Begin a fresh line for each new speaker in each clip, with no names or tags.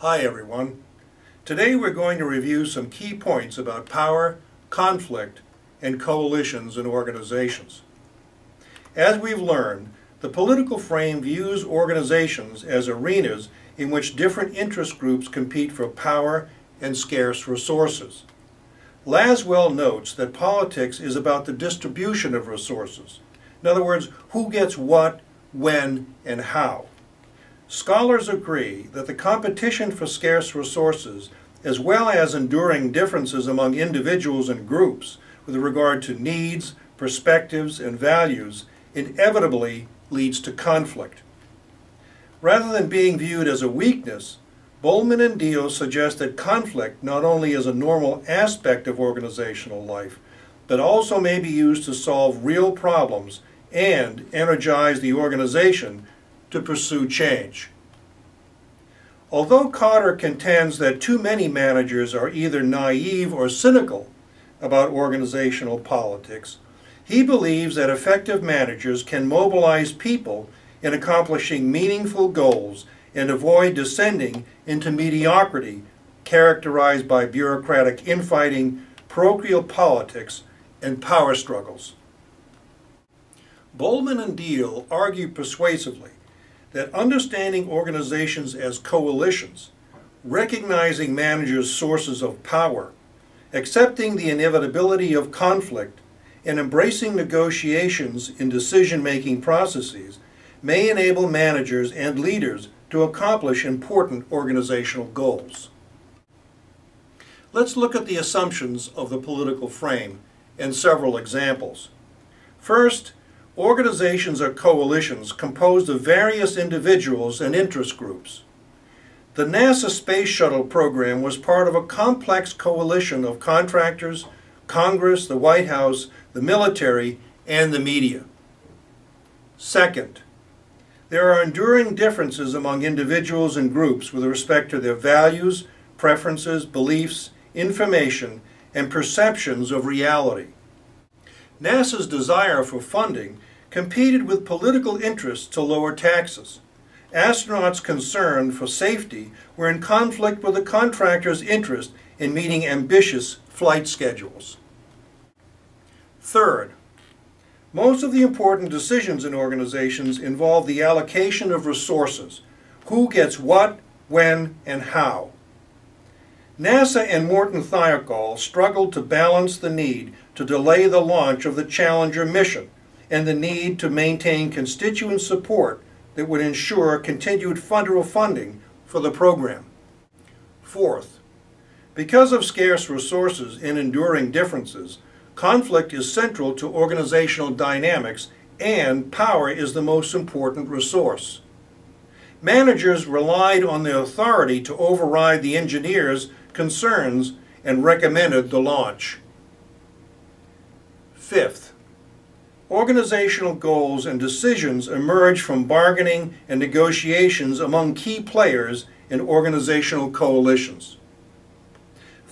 Hi everyone. Today we're going to review some key points about power, conflict, and coalitions in organizations. As we've learned, the political frame views organizations as arenas in which different interest groups compete for power and scarce resources. Laswell notes that politics is about the distribution of resources. In other words, who gets what, when, and how. Scholars agree that the competition for scarce resources, as well as enduring differences among individuals and groups with regard to needs, perspectives, and values, inevitably leads to conflict. Rather than being viewed as a weakness, Bowman and Deal suggest that conflict not only is a normal aspect of organizational life, but also may be used to solve real problems and energize the organization to pursue change. Although Cotter contends that too many managers are either naive or cynical about organizational politics, he believes that effective managers can mobilize people in accomplishing meaningful goals and avoid descending into mediocrity characterized by bureaucratic infighting, parochial politics, and power struggles. Bowman and Deal argue persuasively that understanding organizations as coalitions, recognizing managers' sources of power, accepting the inevitability of conflict, and embracing negotiations in decision-making processes may enable managers and leaders to accomplish important organizational goals. Let's look at the assumptions of the political frame and several examples. First, organizations are coalitions composed of various individuals and interest groups. The NASA Space Shuttle program was part of a complex coalition of contractors, Congress, the White House, the military, and the media. Second, there are enduring differences among individuals and groups with respect to their values, preferences, beliefs, information, and perceptions of reality. NASA's desire for funding competed with political interests to lower taxes. Astronauts' concern for safety were in conflict with the contractor's interest in meeting ambitious flight schedules. Third, most of the important decisions in organizations involve the allocation of resources. Who gets what, when, and how. NASA and Morton Thiokol struggled to balance the need to delay the launch of the Challenger mission and the need to maintain constituent support that would ensure continued federal funding for the program. Fourth, because of scarce resources and enduring differences, conflict is central to organizational dynamics and power is the most important resource. Managers relied on their authority to override the engineers' concerns and recommended the launch. Fifth, organizational goals and decisions emerge from bargaining and negotiations among key players in organizational coalitions.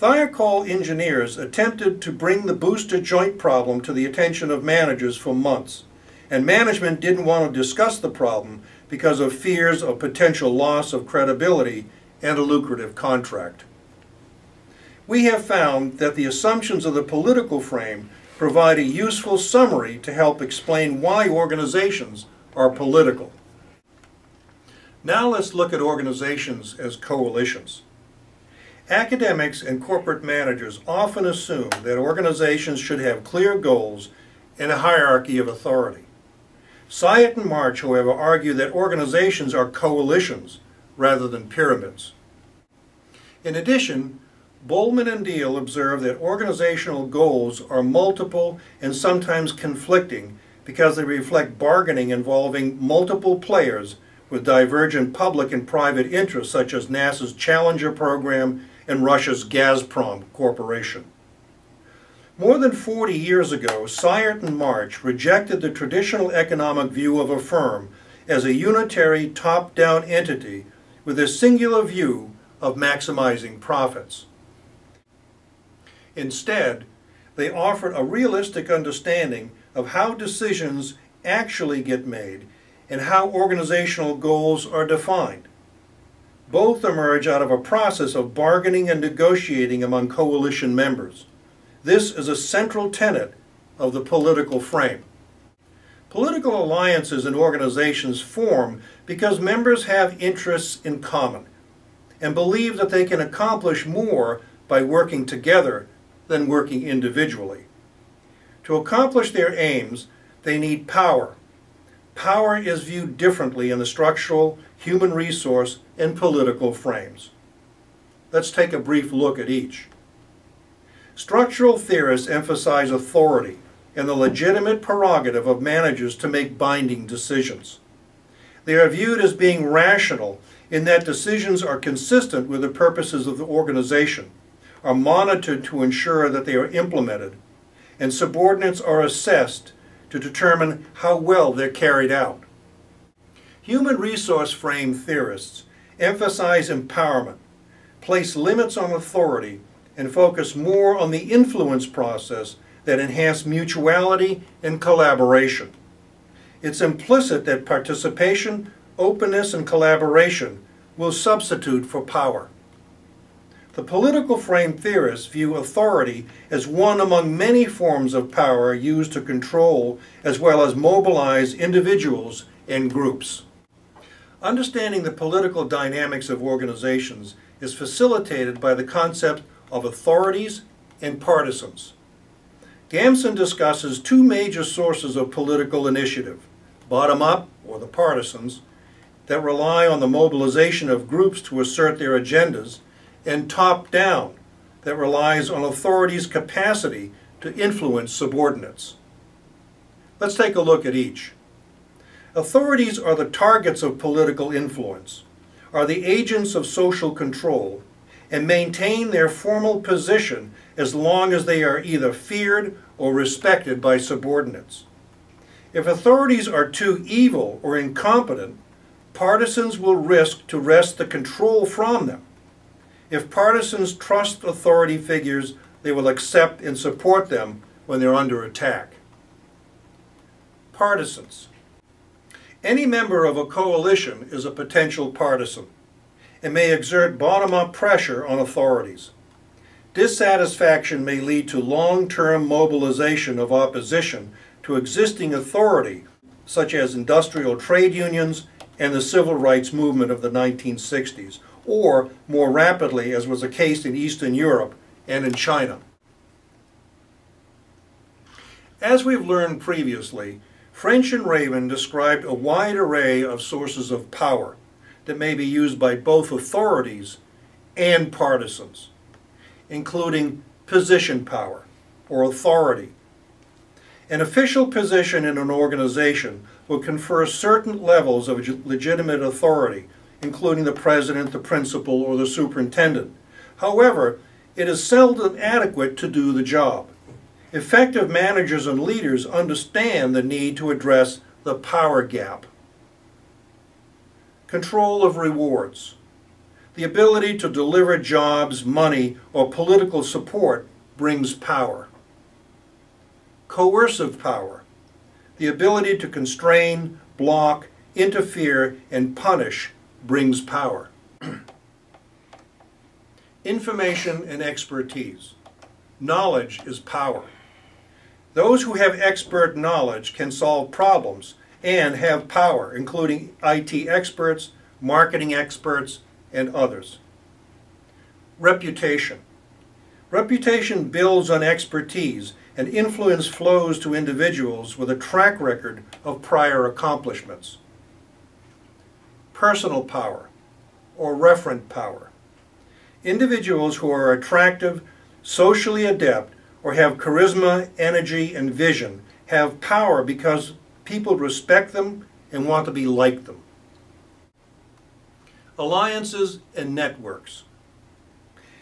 Thiokol engineers attempted to bring the booster joint problem to the attention of managers for months, and management didn't want to discuss the problem because of fears of potential loss of credibility and a lucrative contract. We have found that the assumptions of the political frame provide a useful summary to help explain why organizations are political. Now let's look at organizations as coalitions. Academics and corporate managers often assume that organizations should have clear goals and a hierarchy of authority. Syatt and March, however, argue that organizations are coalitions rather than pyramids. In addition, Bowman and Deal observe that organizational goals are multiple and sometimes conflicting because they reflect bargaining involving multiple players with divergent public and private interests such as NASA's Challenger program and Russia's Gazprom Corporation. More than 40 years ago, Syatt and March rejected the traditional economic view of a firm as a unitary top-down entity with a singular view of maximizing profits. Instead, they offered a realistic understanding of how decisions actually get made and how organizational goals are defined. Both emerge out of a process of bargaining and negotiating among coalition members. This is a central tenet of the political frame. Political alliances and organizations form because members have interests in common and believe that they can accomplish more by working together than working individually. To accomplish their aims, they need power. Power is viewed differently in the structural, human resource, and political frames. Let's take a brief look at each. Structural theorists emphasize authority and the legitimate prerogative of managers to make binding decisions. They are viewed as being rational in that decisions are consistent with the purposes of the organization, are monitored to ensure that they are implemented, and subordinates are assessed to determine how well they're carried out. Human resource frame theorists emphasize empowerment, place limits on authority, and focus more on the influence process that enhance mutuality and collaboration. It's implicit that participation, openness, and collaboration will substitute for power. The political frame theorists view authority as one among many forms of power used to control as well as mobilize individuals and groups. Understanding the political dynamics of organizations is facilitated by the concept of authorities and partisans. Gamson discusses two major sources of political initiative: bottom-up, or the partisans, that rely on the mobilization of groups to assert their agendas, and top-down, that relies on authorities' capacity to influence subordinates. Let's take a look at each. Authorities are the targets of political influence, are the agents of social control, and maintain their formal position as long as they are either feared or respected by subordinates. If authorities are too evil or incompetent, partisans will risk to wrest the control from them. If partisans trust authority figures, they will accept and support them when they're under attack. Partisans. Any member of a coalition is a potential partisan and may exert bottom-up pressure on authorities. Dissatisfaction may lead to long-term mobilization of opposition to existing authority, such as industrial trade unions and the civil rights movement of the 1960s, or more rapidly, as was the case in Eastern Europe and in China. As we've learned previously, French and Raven described a wide array of sources of power that may be used by both authorities and partisans, including position power, or authority. An official position in an organization will confer certain levels of legitimate authority, including the president, the principal, or the superintendent. However, it is seldom adequate to do the job. Effective managers and leaders understand the need to address the power gap. Control of rewards. The ability to deliver jobs, money, or political support brings power. Coercive power. The ability to constrain, block, interfere, and punish brings power. Information and expertise. Knowledge is power. Those who have expert knowledge can solve problems and have power, including IT experts, marketing experts, and others. Reputation. Reputation builds on expertise, and influence flows to individuals with a track record of prior accomplishments. Personal power, or referent power. Individuals who are attractive, socially adept, or have charisma, energy, and vision have power because people respect them and want to be like them. Alliances and networks.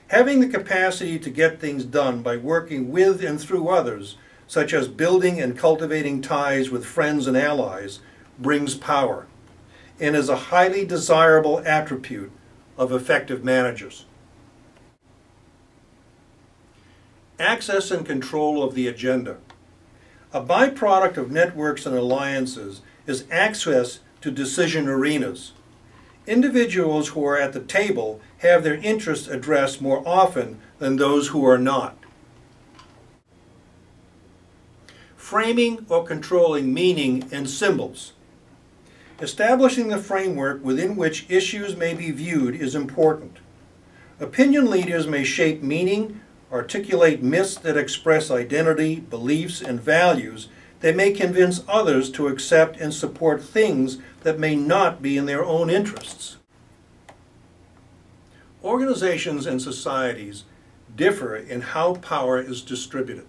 Having the capacity to get things done by working with and through others, such as building and cultivating ties with friends and allies, brings power and is a highly desirable attribute of effective managers. Access and control of the agenda. A byproduct of networks and alliances is access to decision arenas. Individuals who are at the table have their interests addressed more often than those who are not. Framing or controlling meaning and symbols. Establishing the framework within which issues may be viewed is important. Opinion leaders may shape meaning, articulate myths that express identity, beliefs, and values that may convince others to accept and support things that may not be in their own interests. Organizations and societies differ in how power is distributed.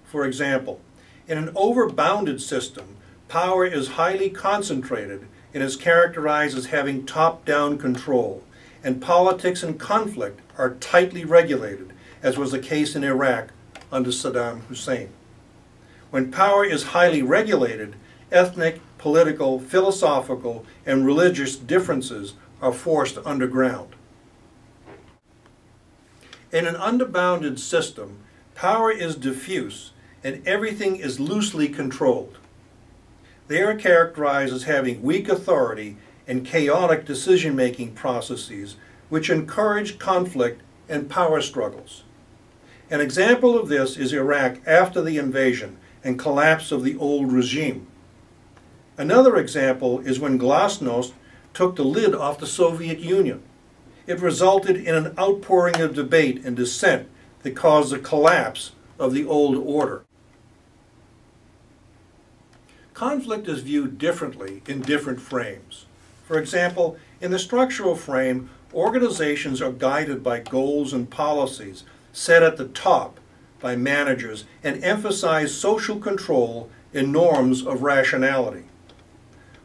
For example, in an overbounded system, power is highly concentrated and is characterized as having top-down control, and politics and conflict are tightly regulated, as was the case in Iraq under Saddam Hussein. When power is highly regulated, ethnic, political, philosophical, and religious differences are forced underground. In an unbounded system, power is diffuse and everything is loosely controlled. They are characterized as having weak authority and chaotic decision-making processes which encourage conflict and power struggles. An example of this is Iraq after the invasion and collapse of the old regime. Another example is when Glasnost took the lid off the Soviet Union. It resulted in an outpouring of debate and dissent that caused the collapse of the old order. Conflict is viewed differently in different frames. For example, in the structural frame, organizations are guided by goals and policies set at the top by managers and emphasize social control and norms of rationality.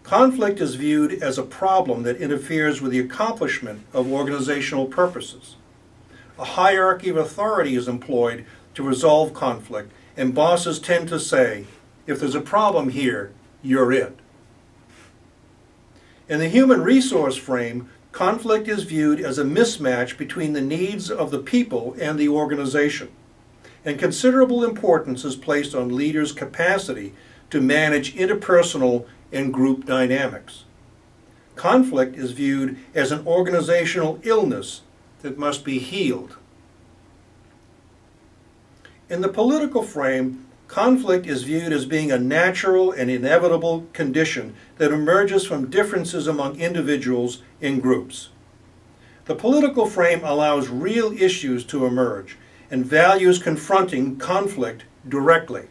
Conflict is viewed as a problem that interferes with the accomplishment of organizational purposes. A hierarchy of authority is employed to resolve conflict, and bosses tend to say, if there's a problem here, you're it. In the human resource frame, conflict is viewed as a mismatch between the needs of the people and the organization, and considerable importance is placed on leaders' capacity to manage interpersonal and group dynamics. Conflict is viewed as an organizational illness that must be healed. In the political frame, conflict is viewed as being a natural and inevitable condition that emerges from differences among individuals and groups. The political frame allows real issues to emerge and values confronting conflict directly.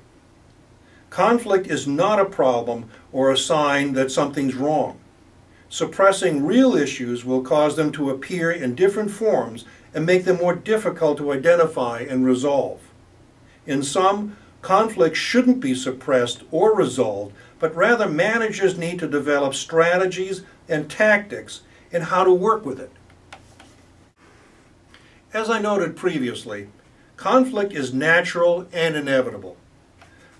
Conflict is not a problem or a sign that something's wrong. Suppressing real issues will cause them to appear in different forms and make them more difficult to identify and resolve. In sum, conflict shouldn't be suppressed or resolved, but rather managers need to develop strategies and tactics in how to work with it. As I noted previously, conflict is natural and inevitable.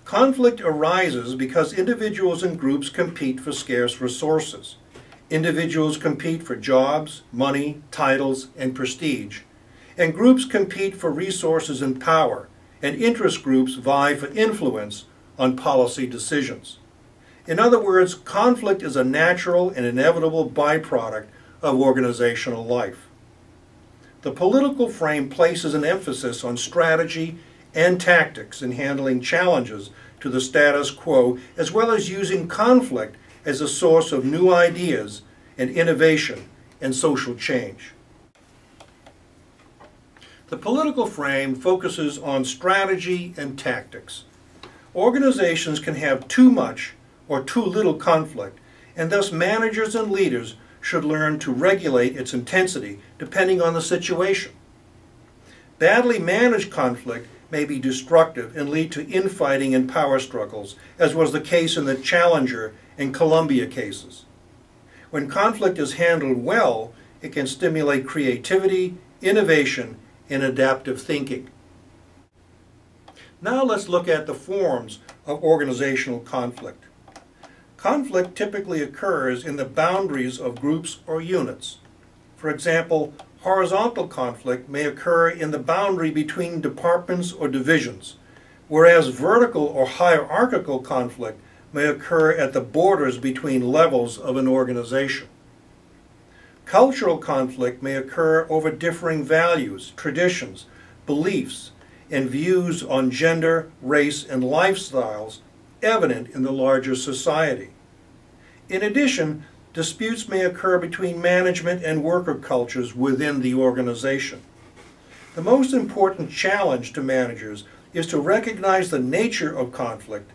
Conflict arises because individuals and groups compete for scarce resources. Individuals compete for jobs, money, titles, and prestige, and groups compete for resources and power, and interest groups vie for influence on policy decisions. In other words, conflict is a natural and inevitable byproduct of organizational life. The political frame places an emphasis on strategy and tactics in handling challenges to the status quo, as well as using conflict as a source of new ideas and innovation and social change. The political frame focuses on strategy and tactics. Organizations can have too much or too little conflict, and thus managers and leaders should learn to regulate its intensity depending on the situation. Badly managed conflict may be destructive and lead to infighting and power struggles, as was the case in the Challenger and Columbia cases. When conflict is handled well, it can stimulate creativity, innovation, and adaptive thinking. Now let's look at the forms of organizational conflict. Conflict typically occurs in the boundaries of groups or units. For example, horizontal conflict may occur in the boundary between departments or divisions, whereas vertical or hierarchical conflict may occur at the borders between levels of an organization. Cultural conflict may occur over differing values, traditions, beliefs, and views on gender, race, and lifestyles evident in the larger society. In addition, disputes may occur between management and worker cultures within the organization. The most important challenge to managers is to recognize the nature of conflict,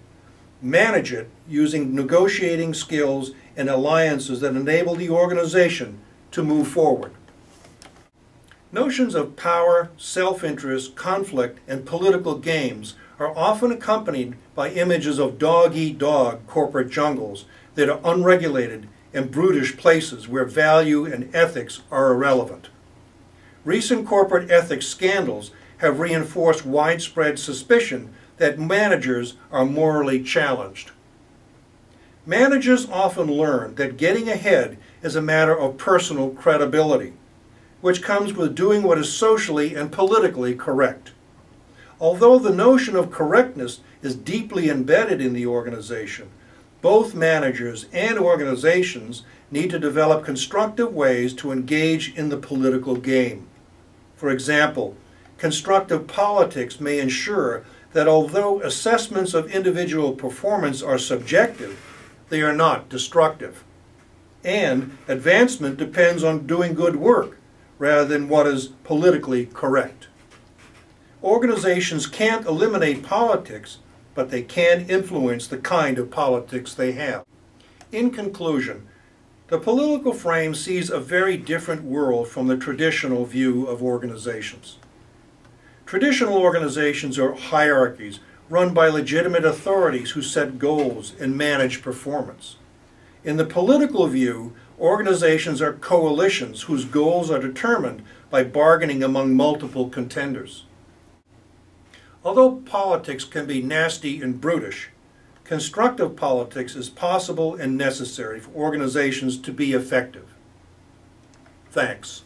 manage it using negotiating skills and alliances that enable the organization to move forward. Notions of power, self-interest, conflict, and political games are often accompanied by images of dog-eat-dog corporate jungles that are unregulated and brutish places where value and ethics are irrelevant. Recent corporate ethics scandals have reinforced widespread suspicion that managers are morally challenged. Managers often learn that getting ahead is a matter of personal credibility, which comes with doing what is socially and politically correct. Although the notion of correctness is deeply embedded in the organization, both managers and organizations need to develop constructive ways to engage in the political game. For example, constructive politics may ensure that although assessments of individual performance are subjective, they are not destructive. And advancement depends on doing good work rather than what is politically correct. Organizations can't eliminate politics, but they can influence the kind of politics they have. In conclusion, the political frame sees a very different world from the traditional view of organizations. Traditional organizations are hierarchies run by legitimate authorities who set goals and manage performance. In the political view, organizations are coalitions whose goals are determined by bargaining among multiple contenders. Although politics can be nasty and brutish, constructive politics is possible and necessary for organizations to be effective. Thanks.